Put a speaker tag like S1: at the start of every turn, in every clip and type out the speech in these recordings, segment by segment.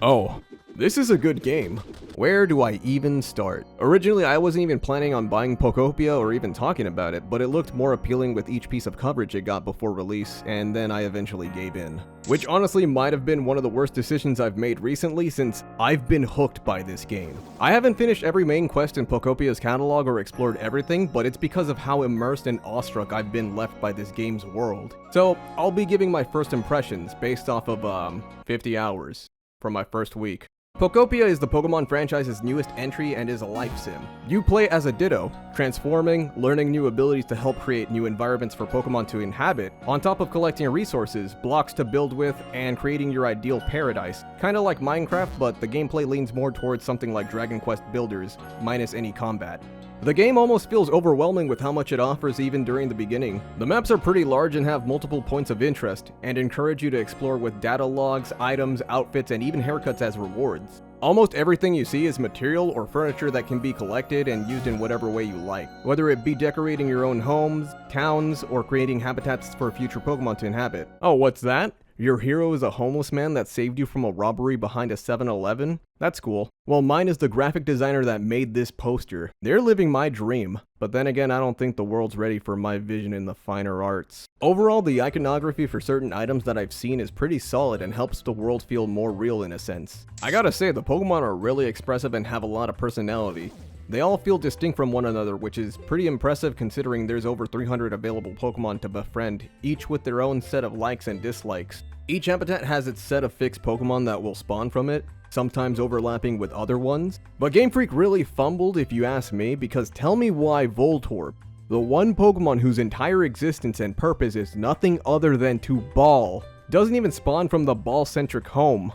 S1: Oh, this is a good game. Where do I even start? Originally, I wasn't even planning on buying Pokopia or even talking about it, but it looked more appealing with each piece of coverage it got before release, and then I eventually gave in. Which honestly might have been one of the worst decisions I've made recently, since I've been hooked by this game. I haven't finished every main quest in Pokopia's catalog or explored everything, but it's because of how immersed and awestruck I've been left by this game's world. So, I'll be giving my first impressions based off of 50 hours from my first week. Pokopia is the Pokemon franchise's newest entry and is a life sim. You play as a Ditto, transforming, learning new abilities to help create new environments for Pokemon to inhabit, on top of collecting resources, blocks to build with, and creating your ideal paradise. Kinda like Minecraft, but the gameplay leans more towards something like Dragon Quest Builders, minus any combat. The game almost feels overwhelming with how much it offers even during the beginning. The maps are pretty large and have multiple points of interest, and encourage you to explore with data logs, items, outfits, and even haircuts as rewards. Almost everything you see is material or furniture that can be collected and used in whatever way you like, whether it be decorating your own homes, towns, or creating habitats for future Pokemon to inhabit. Oh, what's that? Your hero is a homeless man that saved you from a robbery behind a 7-Eleven? That's cool. Well, mine is the graphic designer that made this poster. They're living my dream. But then again, I don't think the world's ready for my vision in the finer arts. Overall, the iconography for certain items that I've seen is pretty solid and helps the world feel more real in a sense. I gotta say, the Pokemon are really expressive and have a lot of personality. They all feel distinct from one another, which is pretty impressive considering there's over 300 available Pokemon to befriend, each with their own set of likes and dislikes. Each habitat has its set of fixed Pokemon that will spawn from it, sometimes overlapping with other ones. But Game Freak really fumbled if you ask me, because tell me why Voltorb, the one Pokemon whose entire existence and purpose is nothing other than to ball, doesn't even spawn from the ball-centric home.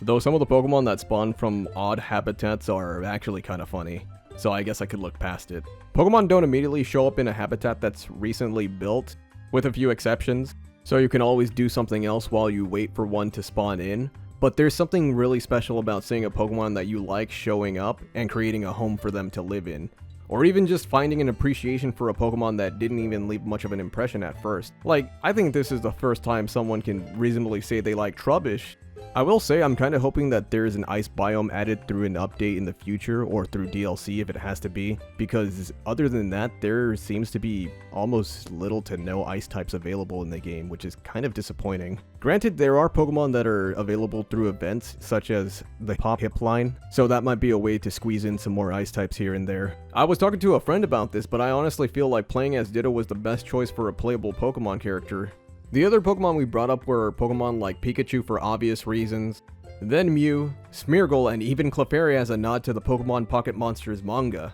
S1: Though some of the Pokemon that spawn from odd habitats are actually kind of funny, so I guess I could look past it. Pokemon don't immediately show up in a habitat that's recently built, with a few exceptions, so you can always do something else while you wait for one to spawn in. But there's something really special about seeing a Pokemon that you like showing up and creating a home for them to live in. Or even just finding an appreciation for a Pokemon that didn't even leave much of an impression at first. Like, I think this is the first time someone can reasonably say they like Trubbish. I will say I'm kind of hoping that there is an ice biome added through an update in the future, or through DLC if it has to be, because other than that, there seems to be almost little to no ice types available in the game, which is kind of disappointing. Granted, there are Pokemon that are available through events, such as the Pop Hip line, so that might be a way to squeeze in some more ice types here and there. I was talking to a friend about this, but I honestly feel like playing as Ditto was the best choice for a playable Pokemon character. The other Pokemon we brought up were Pokemon like Pikachu for obvious reasons, then Mew, Smeargle, and even Clefairy as a nod to the Pokemon Pocket Monsters manga.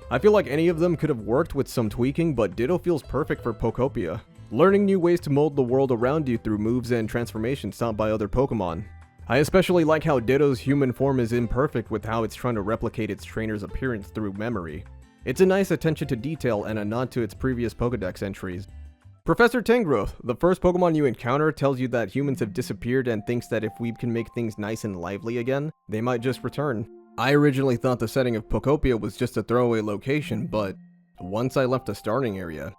S1: I feel like any of them could have worked with some tweaking, but Ditto feels perfect for Pokopia. Learning new ways to mold the world around you through moves and transformations taught by other Pokemon. I especially like how Ditto's human form is imperfect with how it's trying to replicate its trainer's appearance through memory. It's a nice attention to detail and a nod to its previous Pokedex entries. Professor Tangrowth, the first Pokemon you encounter, tells you that humans have disappeared and thinks that if we can make things nice and lively again, they might just return. I originally thought the setting of Pokopia was just a throwaway location, but once I left the starting area,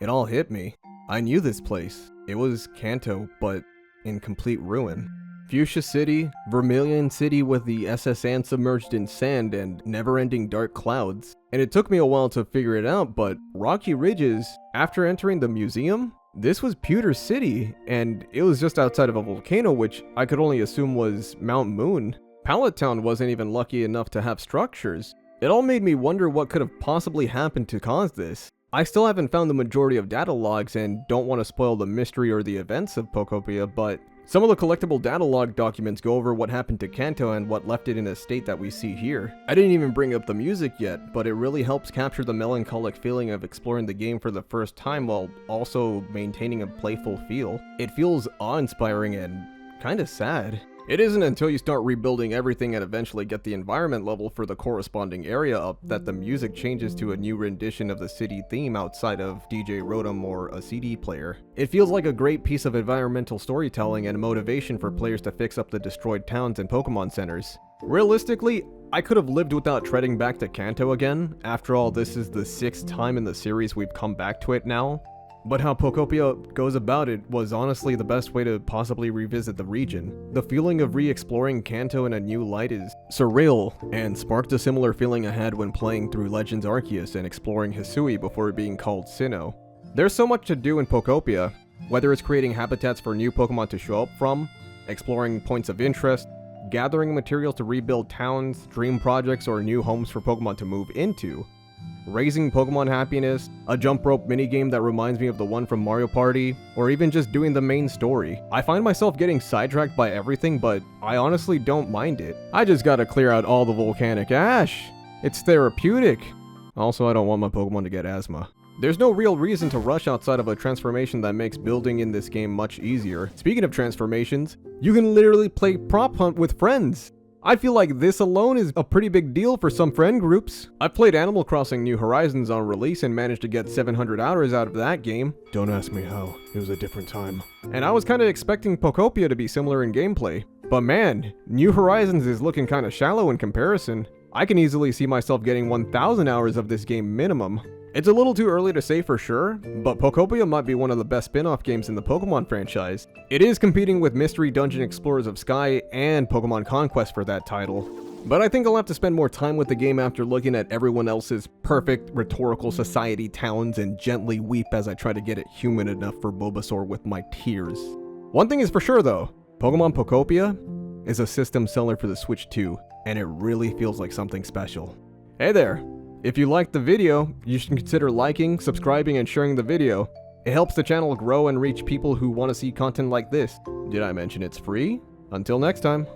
S1: it all hit me. I knew this place. It was Kanto, but in complete ruin. Fuchsia City, Vermilion City with the SS Anne submerged in sand and never-ending dark clouds. And it took me a while to figure it out, but Rocky Ridges, after entering the museum, this was Pewter City, and it was just outside of a volcano, which I could only assume was Mount Moon. Pallet Town wasn't even lucky enough to have structures. It all made me wonder what could have possibly happened to cause this. I still haven't found the majority of data logs and don't want to spoil the mystery or the events of Pokopia, but some of the collectible data log documents go over what happened to Kanto and what left it in a state that we see here. I didn't even bring up the music yet, but it really helps capture the melancholic feeling of exploring the game for the first time while also maintaining a playful feel. It feels awe-inspiring and kinda sad. It isn't until you start rebuilding everything and eventually get the environment level for the corresponding area up that the music changes to a new rendition of the city theme outside of DJ Rotom or a CD player. It feels like a great piece of environmental storytelling and motivation for players to fix up the destroyed towns and Pokemon centers. Realistically, I could have lived without treading back to Kanto again. After all, this is the 6th time in the series we've come back to it now. But how Pokopia goes about it was honestly the best way to possibly revisit the region. The feeling of re-exploring Kanto in a new light is surreal, and sparked a similar feeling I had when playing through Legends Arceus and exploring Hisui before being called Sinnoh. There's so much to do in Pokopia, whether it's creating habitats for new Pokemon to show up from, exploring points of interest, gathering materials to rebuild towns, dream projects, or new homes for Pokemon to move into, raising Pokemon happiness, a jump rope minigame that reminds me of the one from Mario Party, or even just doing the main story. I find myself getting sidetracked by everything, but I honestly don't mind it. I just gotta clear out all the volcanic ash. It's therapeutic. Also, I don't want my Pokemon to get asthma. There's no real reason to rush outside of a transformation that makes building in this game much easier. Speaking of transformations, you can literally play prop hunt with friends. I feel like this alone is a pretty big deal for some friend groups. I played Animal Crossing New Horizons on release and managed to get 700 hours out of that game. Don't ask me how, it was a different time. And I was kinda expecting Pokopia to be similar in gameplay. But man, New Horizons is looking kinda shallow in comparison. I can easily see myself getting 1000 hours of this game minimum. It's a little too early to say for sure, but Pokopia might be one of the best spin-off games in the Pokemon franchise. It is competing with Mystery Dungeon Explorers of Sky and Pokemon Conquest for that title. But I think I'll have to spend more time with the game after looking at everyone else's perfect rhetorical society towns and gently weep as I try to get it human enough for Bulbasaur with my tears. One thing is for sure though, Pokemon Pokopia is a system seller for the Switch 2, and it really feels like something special. Hey there! If you liked the video, you should consider liking, subscribing, and sharing the video. It helps the channel grow and reach people who want to see content like this. Did I mention it's free? Until next time.